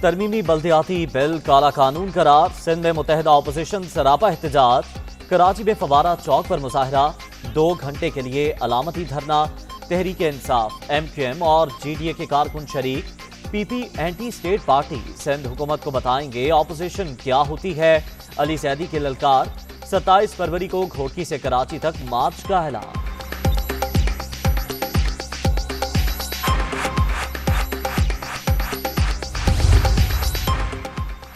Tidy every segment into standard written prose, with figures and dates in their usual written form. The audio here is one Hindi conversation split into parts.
तरमीमी बल्दियाती बिल काला कानून करार। सिंध में मुत्तहिदा अपोजिशन सरापा एहतजाज। कराची में फवारा चौक पर मुजाहरा। 2 घंटे के लिए अलामती धरना। तहरीक इंसाफ, MQM और GDA के कारकुन शरीक। PP anti state party Sindh हुकूमत को बताएंगे अपोजिशन क्या होती है। अली सैदी की ललकार। 27 फरवरी को घोटकी से कराची तक मार्च का ऐलान।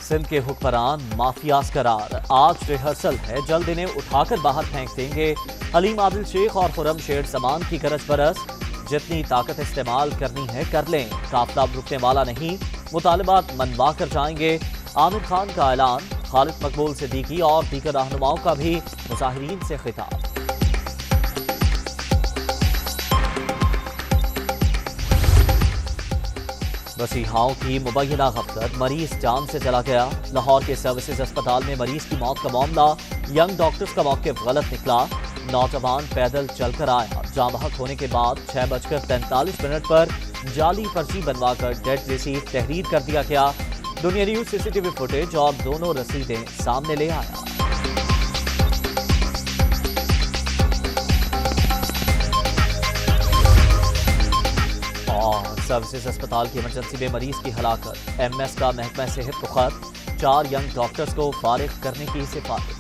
सिंध के हुक्मरान माफियाज करार। आज रिहर्सल है, जल्द इन्हें उठाकर बाहर फेंक देंगे। हलीम आदिल शेख और खुरम शेर समान की गरज बरस। जितनी ताकत इस्तेमाल करनी है कर लें, काफिला रुकने वाला नहीं, मुतालबात मनवा कर जाएंगे। आमिर खान का ऐलान। खालिद मकबूल सिद्दीकी और दीगर रहनुमाओं का भी मुजाहिरीन से खिताब। मसीहाओं की मुबैना गफलत, मरीज जान से चला गया। लाहौर के सर्विसेज अस्पताल में मरीज की मौत का मामला। यंग डॉक्टर्स का मौक़िफ़ गलत निकला। नौजवान पैदल चलकर आया, जाँ बहक होने के बाद 6:43 पर जाली पर्ची बनवाकर डेड रिसीट तहरीर कर दिया गया। दुनिया न्यूज़ CCTV फुटेज और दोनों रसीदें सामने ले आया। सर्विसेज अस्पताल की इमरजेंसी में मरीज की हलाकत। MS का महकमा सेहत को खत। 4 यंग डॉक्टर्स को फारिग करने की सिफारिश।